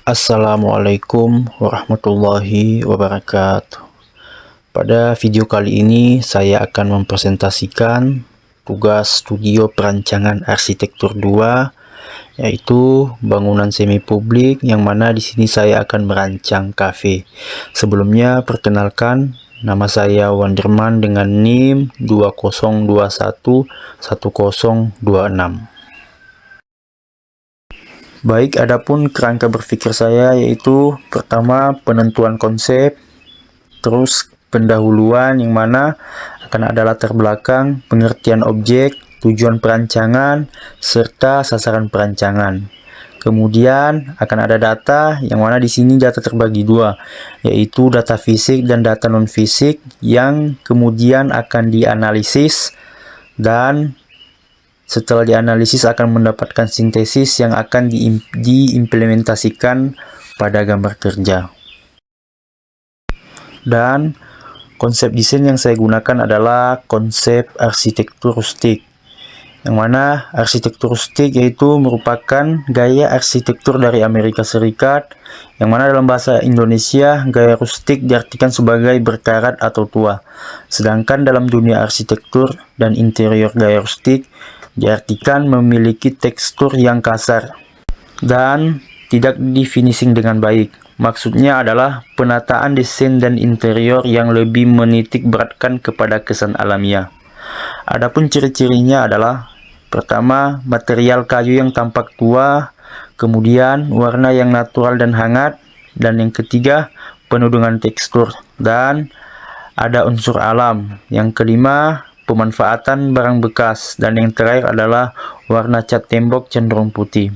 Assalamualaikum warahmatullahi wabarakatuh. Pada video kali ini saya akan mempresentasikan tugas studio perancangan arsitektur 2, yaitu bangunan semi publik, yang mana di sini saya akan merancang kafe. Sebelumnya perkenalkan, nama saya Wanderman dengan NIM 20211026. Baik, adapun kerangka berpikir saya yaitu pertama penentuan konsep, terus pendahuluan yang mana akan ada latar belakang, pengertian objek, tujuan perancangan, serta sasaran perancangan. Kemudian akan ada data yang mana di sini data terbagi dua, yaitu data fisik dan data non fisik yang kemudian akan dianalisis dan setelah dianalisis akan mendapatkan sintesis yang akan diimplementasikan pada gambar kerja. Dan konsep desain yang saya gunakan adalah konsep arsitektur rustik, yang mana arsitektur rustik yaitu merupakan gaya arsitektur dari Amerika Serikat, yang mana dalam bahasa Indonesia gaya rustik diartikan sebagai berkarat atau tua. Sedangkan dalam dunia arsitektur dan interior, gaya rustik diartikan memiliki tekstur yang kasar dan tidak di-finishing dengan baik. Maksudnya adalah penataan desain dan interior yang lebih menitik beratkan kepada kesan alamiah. Adapun ciri-cirinya adalah pertama, material kayu yang tampak tua, kemudian warna yang natural dan hangat, dan yang ketiga, penuh dengan tekstur, dan ada unsur alam. Yang kelima, pemanfaatan barang bekas, dan yang terakhir adalah warna cat tembok cenderung putih.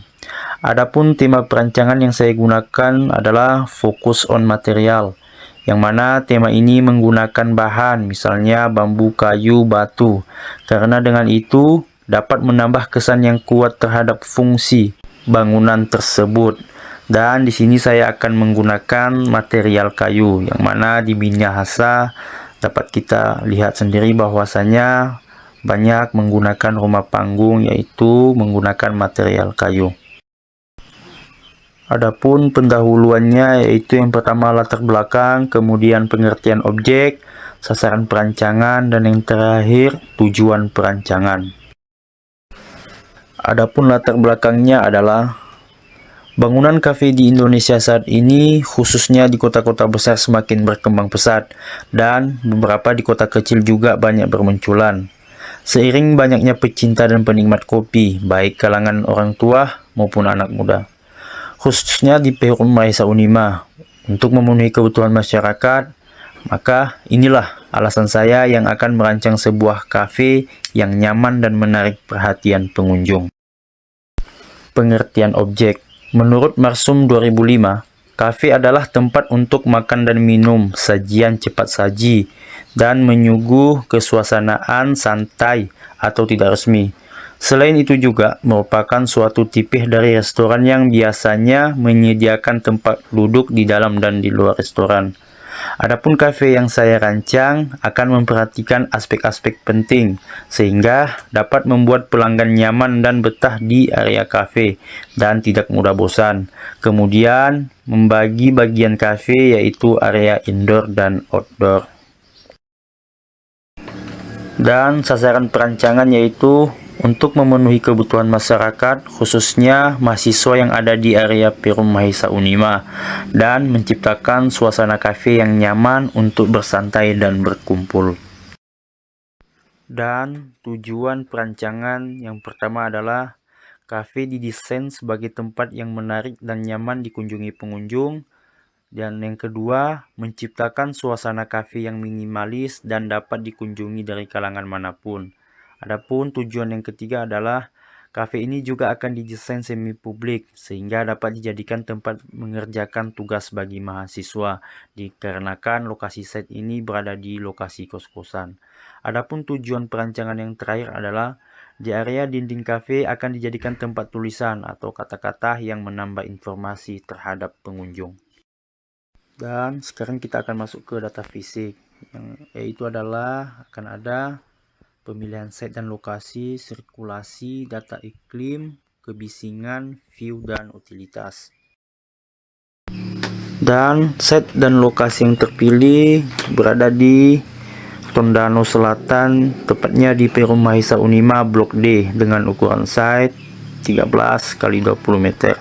Adapun tema perancangan yang saya gunakan adalah fokus on material, yang mana tema ini menggunakan bahan misalnya bambu, kayu, batu, karena dengan itu dapat menambah kesan yang kuat terhadap fungsi bangunan tersebut. Dan di sini saya akan menggunakan material kayu, yang mana di Minahasa dapat kita lihat sendiri bahwasanya banyak menggunakan rumah panggung yaitu menggunakan material kayu. Adapun pendahuluannya yaitu yang pertama latar belakang, kemudian pengertian objek, sasaran perancangan, dan yang terakhir tujuan perancangan. Adapun latar belakangnya adalah bangunan kafe di Indonesia saat ini, khususnya di kota-kota besar, semakin berkembang pesat, dan beberapa di kota kecil juga banyak bermunculan. Seiring banyaknya pecinta dan penikmat kopi, baik kalangan orang tua maupun anak muda, khususnya di Perum Mahesa Unima, untuk memenuhi kebutuhan masyarakat, maka inilah alasan saya yang akan merancang sebuah kafe yang nyaman dan menarik perhatian pengunjung. Pengertian objek. Menurut Marsum 2005, kafe adalah tempat untuk makan dan minum, sajian cepat saji, dan menyuguh kesuasanaan santai atau tidak resmi. Selain itu juga merupakan suatu tipis dari restoran yang biasanya menyediakan tempat duduk di dalam dan di luar restoran. Adapun kafe yang saya rancang akan memperhatikan aspek-aspek penting sehingga dapat membuat pelanggan nyaman dan betah di area kafe dan tidak mudah bosan. Kemudian membagi bagian kafe yaitu area indoor dan outdoor. Dan sasaran perancangan yaitu untuk memenuhi kebutuhan masyarakat, khususnya mahasiswa yang ada di area Perum Mahesa Unima, dan menciptakan suasana kafe yang nyaman untuk bersantai dan berkumpul. Dan tujuan perancangan yang pertama adalah kafe didesain sebagai tempat yang menarik dan nyaman dikunjungi pengunjung. Dan yang kedua, menciptakan suasana kafe yang minimalis dan dapat dikunjungi dari kalangan manapun. Adapun tujuan yang ketiga adalah kafe ini juga akan didesain semi publik sehingga dapat dijadikan tempat mengerjakan tugas bagi mahasiswa, dikarenakan lokasi site ini berada di lokasi kos-kosan. Adapun tujuan perancangan yang terakhir adalah di area dinding kafe akan dijadikan tempat tulisan atau kata-kata yang menambah informasi terhadap pengunjung. Dan sekarang kita akan masuk ke data fisik, yaitu adalah akan ada pemilihan site dan lokasi, sirkulasi, data iklim, kebisingan, view, dan utilitas. Dan site dan lokasi yang terpilih berada di Tondano Selatan, tepatnya di Perum Mahisa Unima Blok D dengan ukuran site 13 kali 20 meter.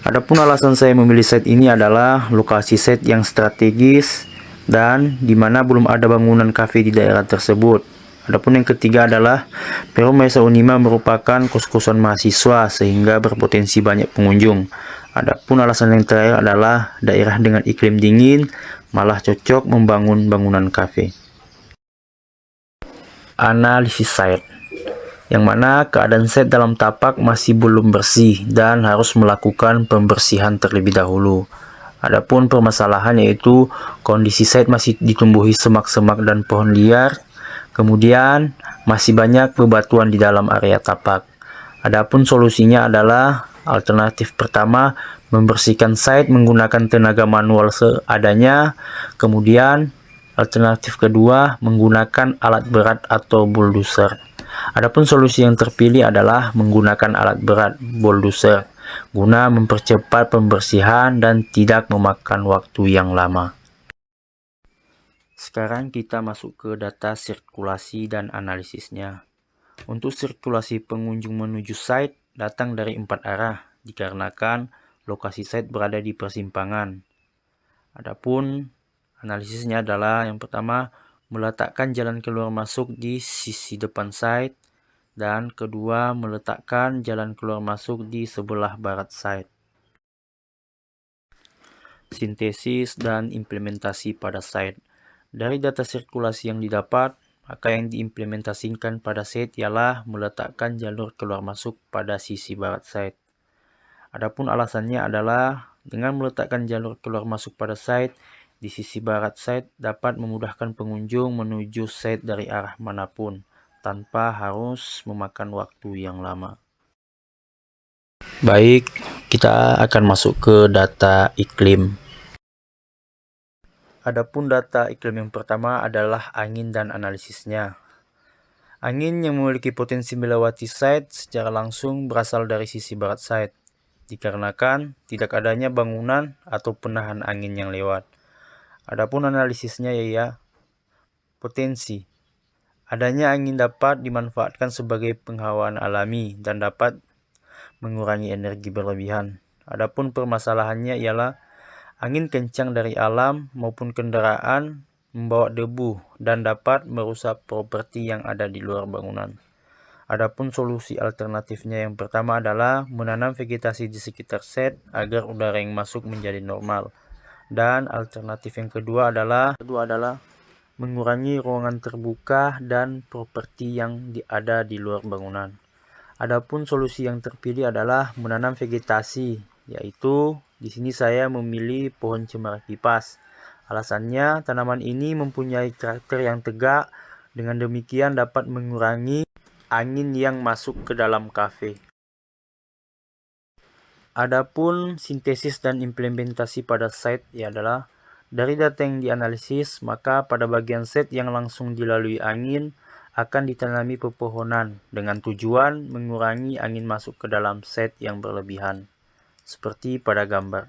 Adapun alasan saya memilih site ini adalah lokasi site yang strategis dan di mana belum ada bangunan kafe di daerah tersebut. Adapun yang ketiga adalah Perum Mahisa Unima merupakan kos-kosan mahasiswa sehingga berpotensi banyak pengunjung. Adapun alasan yang terakhir adalah daerah dengan iklim dingin malah cocok membangun bangunan kafe. Analisis site, yang mana keadaan site dalam tapak masih belum bersih dan harus melakukan pembersihan terlebih dahulu. Adapun permasalahan yaitu kondisi site masih ditumbuhi semak-semak dan pohon liar, kemudian masih banyak bebatuan di dalam area tapak. Adapun solusinya adalah alternatif pertama, membersihkan site menggunakan tenaga manual seadanya. Kemudian alternatif kedua, menggunakan alat berat atau bulldozer. Adapun solusi yang terpilih adalah menggunakan alat berat bulldozer guna mempercepat pembersihan dan tidak memakan waktu yang lama. Sekarang kita masuk ke data sirkulasi dan analisisnya. Untuk sirkulasi pengunjung menuju site datang dari 4 arah dikarenakan lokasi site berada di persimpangan. Adapun analisisnya adalah yang pertama, meletakkan jalan keluar masuk di sisi depan site, dan kedua, meletakkan jalan keluar masuk di sebelah barat site. Sintesis dan implementasi pada site. Dari data sirkulasi yang didapat, maka yang diimplementasikan pada site ialah meletakkan jalur keluar masuk pada sisi barat site. Adapun alasannya adalah dengan meletakkan jalur keluar masuk pada site di sisi barat site dapat memudahkan pengunjung menuju site dari arah manapun tanpa harus memakan waktu yang lama. Baik, kita akan masuk ke data iklim. Adapun data iklim yang pertama adalah angin dan analisisnya. Angin yang memiliki potensi melewati site secara langsung berasal dari sisi barat site, dikarenakan tidak adanya bangunan atau penahan angin yang lewat. Adapun analisisnya yaitu potensi. Adanya angin dapat dimanfaatkan sebagai penghawaan alami dan dapat mengurangi energi berlebihan. Adapun permasalahannya ialah angin kencang dari alam maupun kendaraan membawa debu dan dapat merusak properti yang ada di luar bangunan. Adapun solusi alternatifnya yang pertama adalah menanam vegetasi di sekitar site agar udara yang masuk menjadi normal. Dan alternatif yang kedua adalah mengurangi ruangan terbuka dan properti yang ada di luar bangunan. Adapun solusi yang terpilih adalah menanam vegetasi, yaitu di sini saya memilih pohon cemara kipas. Alasannya, tanaman ini mempunyai karakter yang tegak, dengan demikian dapat mengurangi angin yang masuk ke dalam kafe. Adapun sintesis dan implementasi pada site adalah dari data yang dianalisis, maka pada bagian site yang langsung dilalui angin akan ditanami pepohonan dengan tujuan mengurangi angin masuk ke dalam site yang berlebihan, seperti pada gambar.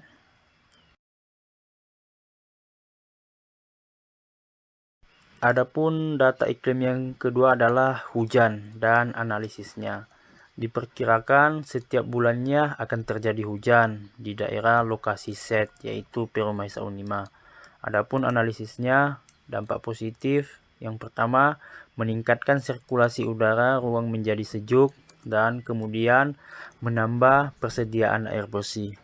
Adapun data iklim yang kedua adalah hujan dan analisisnya. Diperkirakan setiap bulannya akan terjadi hujan di daerah lokasi set, yaitu Perum Mahisa Unima. Adapun analisisnya, dampak positif yang pertama, meningkatkan sirkulasi udara ruang menjadi sejuk dan kemudian menambah persediaan air bersih.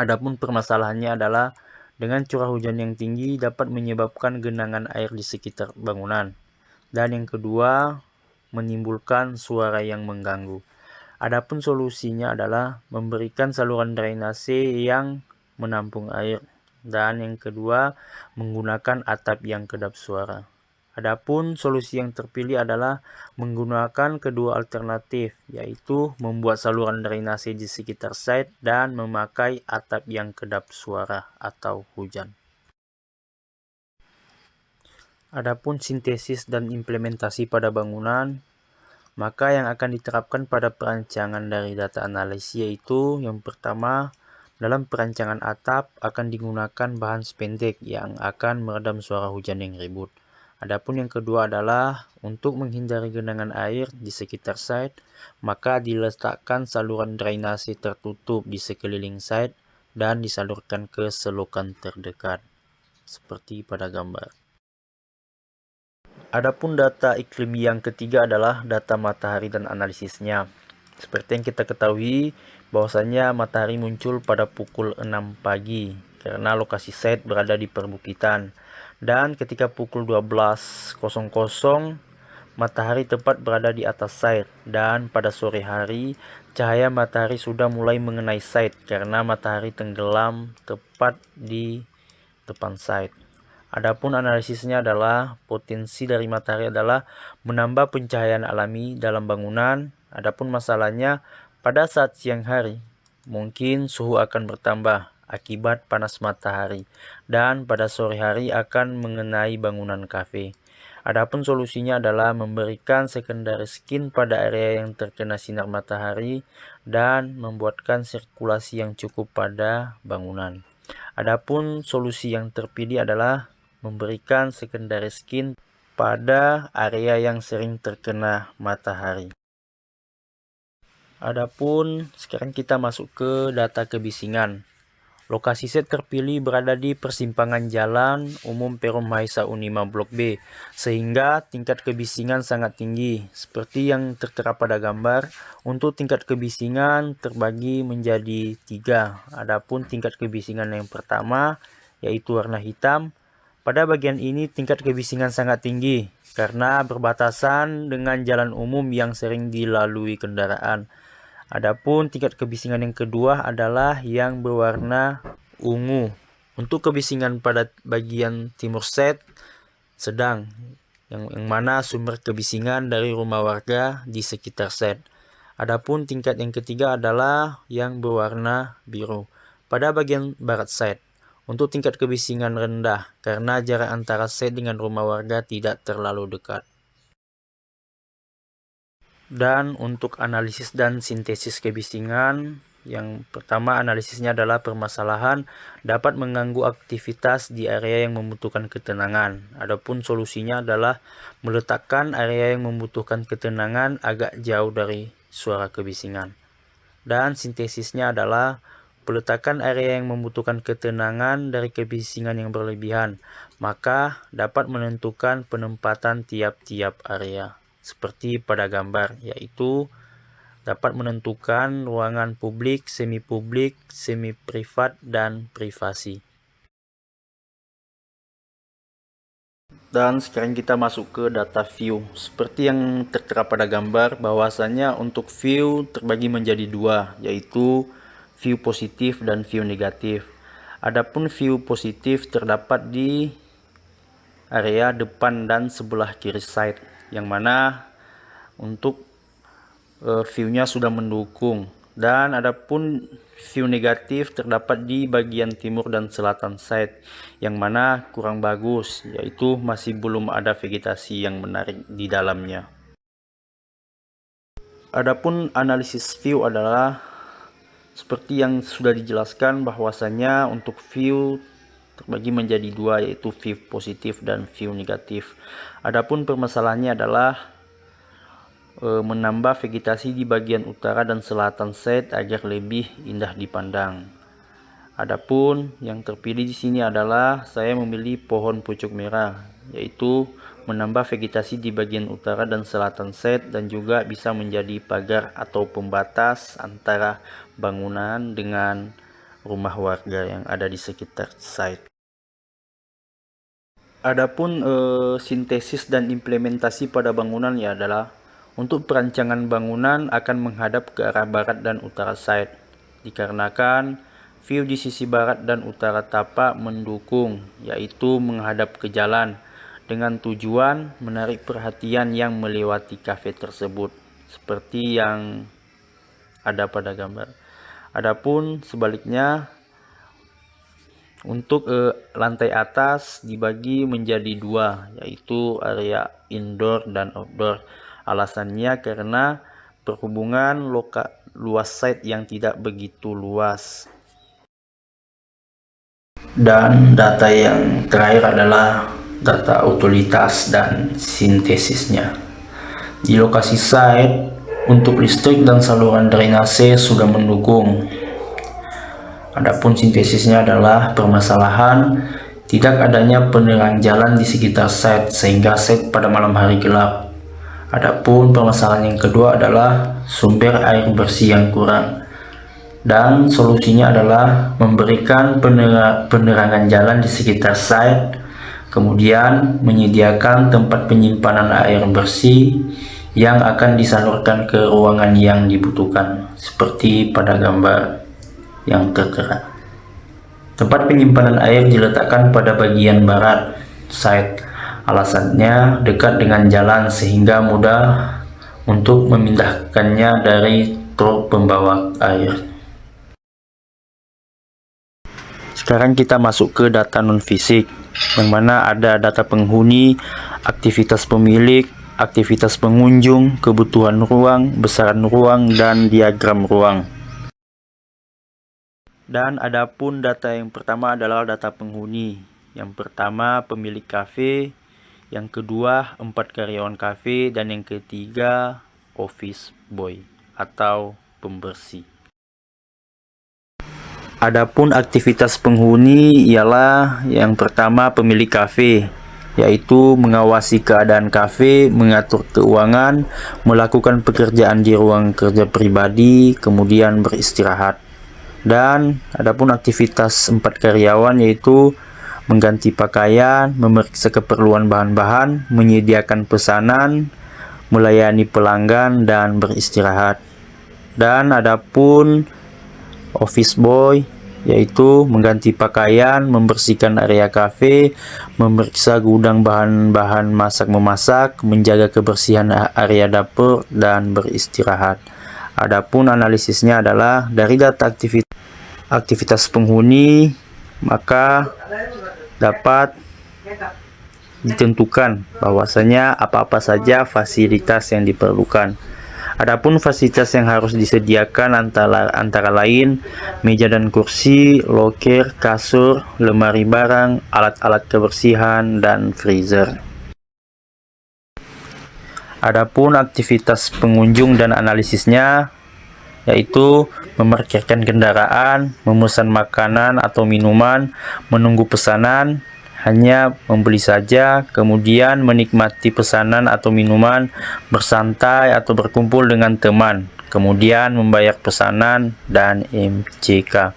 Adapun permasalahannya adalah dengan curah hujan yang tinggi dapat menyebabkan genangan air di sekitar bangunan. Dan yang kedua, menimbulkan suara yang mengganggu. Adapun solusinya adalah memberikan saluran drainase yang menampung air. Dan yang kedua, menggunakan atap yang kedap suara. Adapun solusi yang terpilih adalah menggunakan kedua alternatif, yaitu membuat saluran drainase di sekitar site dan memakai atap yang kedap suara atau hujan. Adapun sintesis dan implementasi pada bangunan, maka yang akan diterapkan pada perancangan dari data analisis yaitu yang pertama, Dalam perancangan atap akan digunakan bahan spendek yang akan meredam suara hujan yang ribut. Adapun yang kedua adalah untuk menghindari genangan air di sekitar site, maka diletakkan saluran drainase tertutup di sekeliling site dan disalurkan ke selokan terdekat, seperti pada gambar. Adapun data iklim yang ketiga adalah data matahari dan analisisnya. Seperti yang kita ketahui, bahwasanya matahari muncul pada pukul 6 pagi karena lokasi site berada di perbukitan. Dan ketika pukul 12.00 matahari tepat berada di atas site, dan pada sore hari cahaya matahari sudah mulai mengenai site karena matahari tenggelam tepat di depan site. Adapun analisisnya adalah potensi dari matahari adalah menambah pencahayaan alami dalam bangunan. Adapun masalahnya pada saat siang hari mungkin suhu akan bertambah akibat panas matahari, dan pada sore hari akan mengenai bangunan kafe. Adapun solusinya adalah memberikan secondary skin pada area yang terkena sinar matahari dan membuatkan sirkulasi yang cukup pada bangunan. Adapun solusi yang terpilih adalah memberikan secondary skin pada area yang sering terkena matahari. Adapun sekarang kita masuk ke data kebisingan. Lokasi set terpilih berada di persimpangan Jalan Umum Perum Mahesa Unima Blok B, sehingga tingkat kebisingan sangat tinggi. Seperti yang tertera pada gambar, untuk tingkat kebisingan terbagi menjadi 3. Adapun tingkat kebisingan yang pertama yaitu warna hitam. Pada bagian ini tingkat kebisingan sangat tinggi karena berbatasan dengan jalan umum yang sering dilalui kendaraan. Adapun tingkat kebisingan yang kedua adalah yang berwarna ungu. Untuk kebisingan pada bagian timur set sedang, yang mana sumber kebisingan dari rumah warga di sekitar set. Adapun tingkat yang ketiga adalah yang berwarna biru pada bagian barat set. Untuk tingkat kebisingan rendah karena jarak antara set dengan rumah warga tidak terlalu dekat. Dan untuk analisis dan sintesis kebisingan, yang pertama analisisnya adalah permasalahan dapat mengganggu aktivitas di area yang membutuhkan ketenangan. Adapun solusinya adalah meletakkan area yang membutuhkan ketenangan agak jauh dari suara kebisingan. Dan sintesisnya adalah peletakan area yang membutuhkan ketenangan dari kebisingan yang berlebihan, maka dapat menentukan penempatan tiap-tiap area. Seperti pada gambar, yaitu dapat menentukan ruangan publik, semi-publik, semi-privat, dan privasi. Dan sekarang kita masuk ke data view. Seperti yang tertera pada gambar, bahwasanya untuk view terbagi menjadi 2, yaitu view positif dan view negatif. Adapun view positif terdapat di area depan dan sebelah kiri site, yang mana untuk view-nya sudah mendukung. Dan adapun view negatif terdapat di bagian timur dan selatan site, yang mana kurang bagus, yaitu masih belum ada vegetasi yang menarik di dalamnya. Adapun analisis view adalah seperti yang sudah dijelaskan, bahwasanya untuk view terbagi menjadi 2, yaitu view positif dan view negatif. Adapun permasalahannya adalah menambah vegetasi di bagian utara dan selatan set agar lebih indah dipandang. Adapun yang terpilih di sini adalah saya memilih pohon pucuk merah, yaitu menambah vegetasi di bagian utara dan selatan set dan juga bisa menjadi pagar atau pembatas antara bangunan dengan rumah warga yang ada di sekitar site. Adapun sintesis dan implementasi pada bangunan ya adalah untuk perancangan bangunan akan menghadap ke arah barat dan utara site, dikarenakan view di sisi barat dan utara tapak mendukung, yaitu menghadap ke jalan, dengan tujuan menarik perhatian yang melewati kafe tersebut, seperti yang ada pada gambar. Adapun sebaliknya, untuk lantai atas dibagi menjadi 2, yaitu area indoor dan outdoor. Alasannya karena berhubungan luas site yang tidak begitu luas. Dan data yang terakhir adalah data utilitas dan sintesisnya. Di lokasi site, untuk listrik dan saluran drainase sudah mendukung. Adapun sintesisnya adalah permasalahan tidak adanya penerang jalan di sekitar site sehingga site pada malam hari gelap. Adapun permasalahan yang kedua adalah sumber air bersih yang kurang. Dan solusinya adalah memberikan penerangan jalan di sekitar site, kemudian menyediakan tempat penyimpanan air bersih yang akan disalurkan ke ruangan yang dibutuhkan, seperti pada gambar yang tertera. Tempat penyimpanan air diletakkan pada bagian barat site. Alasannya dekat dengan jalan sehingga mudah untuk memindahkannya dari truk pembawa air. Sekarang kita masuk ke data non-fisik, yang mana ada data penghuni, aktivitas pemilik, aktivitas pengunjung, kebutuhan ruang, besaran ruang, dan diagram ruang. Dan adapun data yang pertama adalah data penghuni. Yang pertama pemilik kafe, yang kedua 4 karyawan kafe, dan yang ketiga office boy atau pembersih. Adapun aktivitas penghuni ialah yang pertama pemilik kafe, yaitu mengawasi keadaan kafe, mengatur keuangan, melakukan pekerjaan di ruang kerja pribadi, kemudian beristirahat. Dan adapun aktivitas 4 karyawan yaitu mengganti pakaian, memeriksa keperluan bahan-bahan, menyediakan pesanan, melayani pelanggan, dan beristirahat. Dan adapun office boy yaitu mengganti pakaian, membersihkan area kafe, memeriksa gudang bahan-bahan masak-memasak, menjaga kebersihan area dapur, dan beristirahat. Adapun analisisnya adalah dari data aktivitas penghuni, maka dapat ditentukan bahwasanya apa-apa saja fasilitas yang diperlukan. Adapun fasilitas yang harus disediakan antara lain meja dan kursi, loker, kasur, lemari barang, alat-alat kebersihan, dan freezer. Adapun aktivitas pengunjung dan analisisnya yaitu memarkirkan kendaraan, memesan makanan atau minuman, menunggu pesanan, hanya membeli saja, kemudian menikmati pesanan atau minuman, bersantai atau berkumpul dengan teman, kemudian membayar pesanan, dan MCK.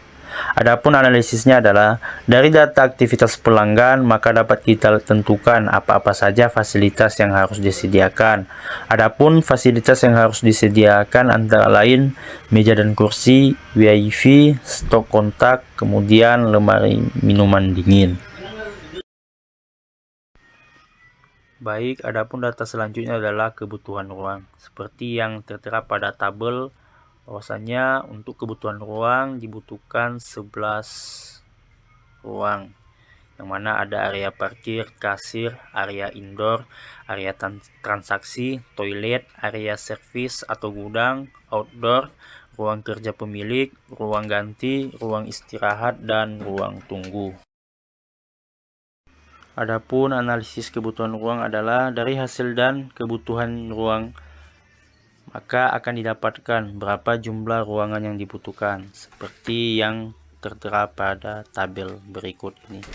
Adapun analisisnya adalah dari data aktivitas pelanggan, maka dapat kita tentukan apa-apa saja fasilitas yang harus disediakan. Adapun fasilitas yang harus disediakan antara lain meja dan kursi, WiFi, stok kontak, kemudian lemari minuman dingin. Baik, adapun data selanjutnya adalah kebutuhan ruang. Seperti yang tertera pada tabel, bahwasanya untuk kebutuhan ruang dibutuhkan 11 ruang. Yang mana ada area parkir, kasir, area indoor, area transaksi, toilet, area servis atau gudang, outdoor, ruang kerja pemilik, ruang ganti, ruang istirahat, dan ruang tunggu. Adapun analisis kebutuhan ruang adalah dari hasil dan kebutuhan ruang, maka akan didapatkan berapa jumlah ruangan yang dibutuhkan, seperti yang tertera pada tabel berikut ini.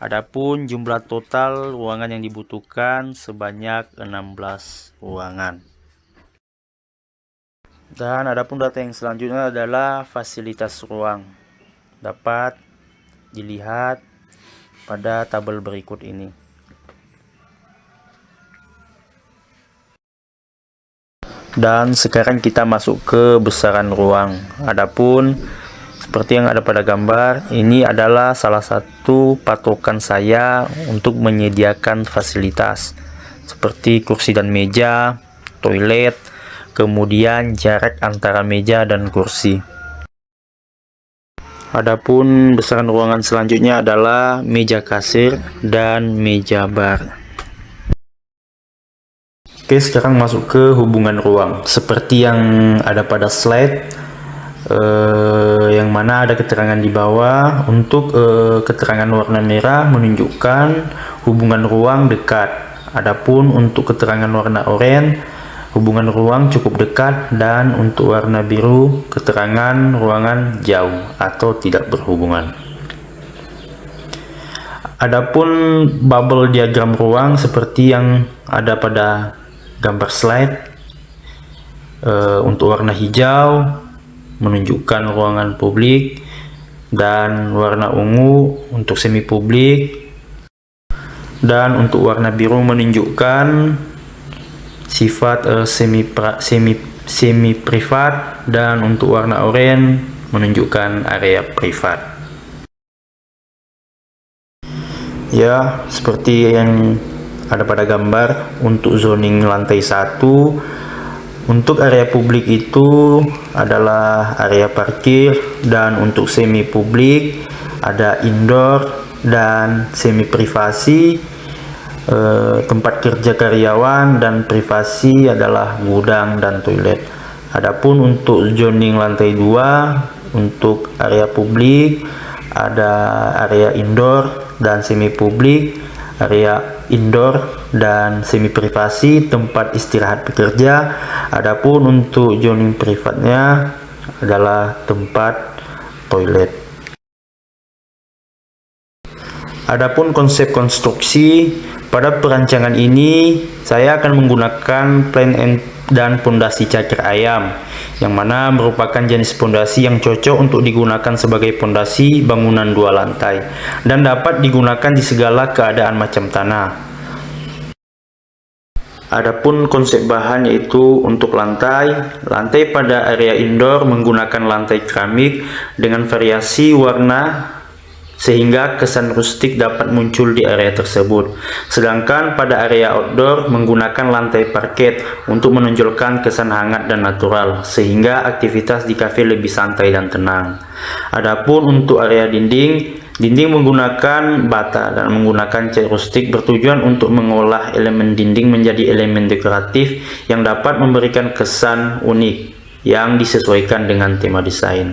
Adapun jumlah total ruangan yang dibutuhkan sebanyak 16 ruangan. Dan adapun data yang selanjutnya adalah fasilitas ruang. Dapat dilihat pada tabel berikut ini. Dan sekarang kita masuk ke besaran ruang. Adapun seperti yang ada pada gambar, ini adalah salah satu patokan saya untuk menyediakan fasilitas seperti kursi dan meja, toilet, kemudian jarak antara meja dan kursi. Adapun besaran ruangan selanjutnya adalah meja kasir dan meja bar. Oke, sekarang masuk ke hubungan ruang. Seperti yang ada pada slide, yang mana ada keterangan di bawah. Untuk keterangan warna merah menunjukkan hubungan ruang dekat. Adapun untuk keterangan warna oranye, hubungan ruang cukup dekat, dan untuk warna biru keterangan ruangan jauh atau tidak berhubungan. Adapun bubble diagram ruang seperti yang ada pada gambar slide, untuk warna hijau menunjukkan ruangan publik, dan warna ungu untuk semi publik, dan untuk warna biru menunjukkan sifat semi privat, dan untuk warna oranye menunjukkan area privat. Ya, seperti yang ada pada gambar. Untuk zoning lantai 1, untuk area publik itu adalah area parkir, dan untuk semi publik ada indoor dan semi privasi, tempat kerja karyawan, dan privasi adalah gudang dan toilet. Adapun untuk zoning lantai 2, untuk area publik ada area indoor dan semi publik, area indoor dan semi privasi, tempat istirahat pekerja. Adapun untuk zoning privatnya adalah tempat toilet. Adapun konsep konstruksi, pada perancangan ini saya akan menggunakan plan dan pondasi cakar ayam, yang mana merupakan jenis pondasi yang cocok untuk digunakan sebagai pondasi bangunan 2 lantai dan dapat digunakan di segala keadaan macam tanah. Adapun konsep bahan yaitu untuk lantai pada area indoor menggunakan lantai keramik dengan variasi warna sehingga kesan rustik dapat muncul di area tersebut. Sedangkan pada area outdoor menggunakan lantai parket untuk menonjolkan kesan hangat dan natural sehingga aktivitas di kafe lebih santai dan tenang. Adapun untuk area dinding menggunakan bata dan menggunakan cat rustik bertujuan untuk mengolah elemen dinding menjadi elemen dekoratif yang dapat memberikan kesan unik yang disesuaikan dengan tema desain.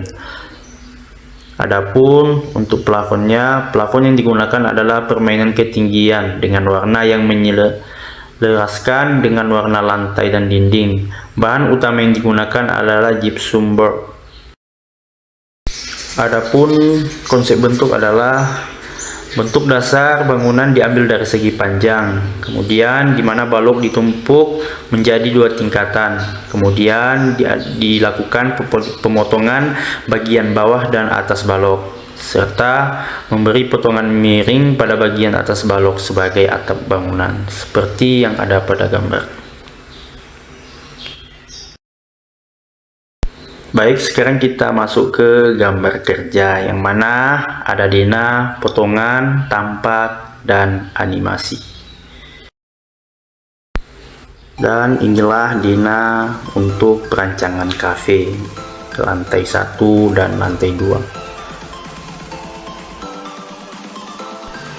Adapun untuk plafonnya, plafon yang digunakan adalah permainan ketinggian dengan warna yang menyelaraskan dengan warna lantai dan dinding. Bahan utama yang digunakan adalah gypsum board. Adapun konsep bentuk adalah bentuk dasar bangunan diambil dari segi panjang, kemudian di mana balok ditumpuk menjadi 2 tingkatan, kemudian dilakukan pemotongan bagian bawah dan atas balok, serta memberi potongan miring pada bagian atas balok sebagai atap bangunan, seperti yang ada pada gambar. Baik, sekarang kita masuk ke gambar kerja, yang mana ada denah, potongan, tampak, dan animasi. Dan inilah denah untuk perancangan kafe ke lantai 1 dan lantai 2.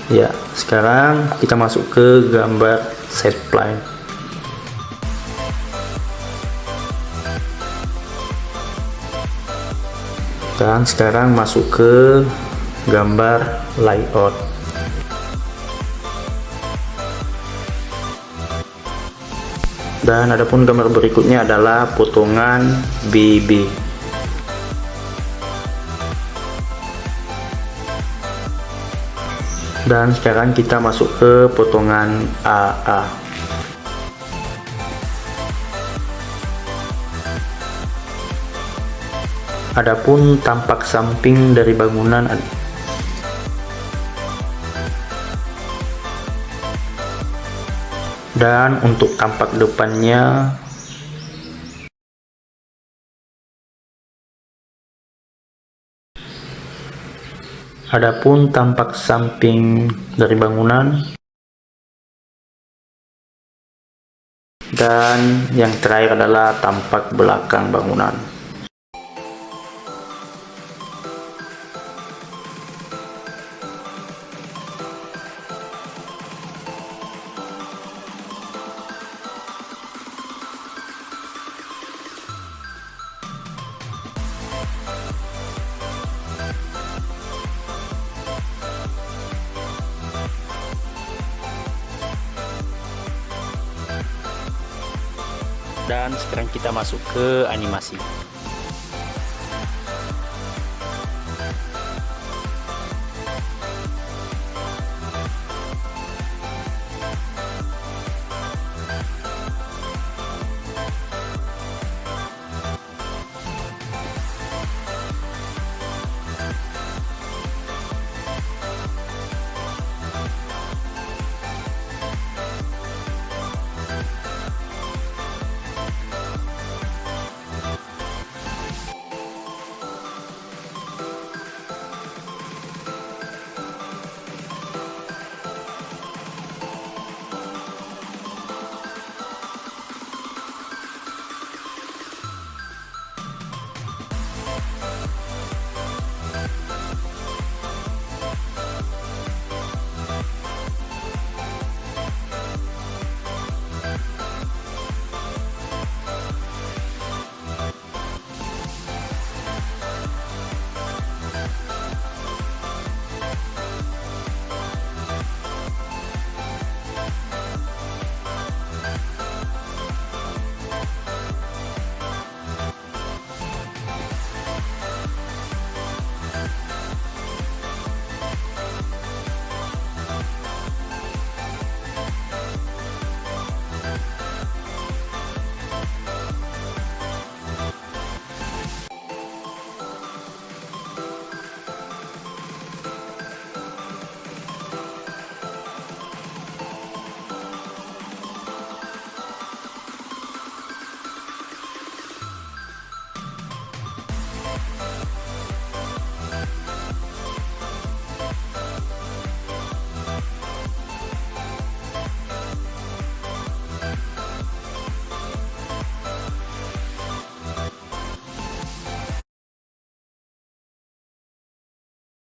Ya, sekarang kita masuk ke gambar set plan. Dan sekarang masuk ke gambar layout. Dan adapun gambar berikutnya adalah potongan BB. Dan sekarang kita masuk ke potongan AA. Adapun tampak samping dari bangunan dan untuk tampak depannya adapun tampak samping dari bangunan, dan yang terakhir adalah tampak belakang bangunan. Dan sekarang kita masuk ke animasi.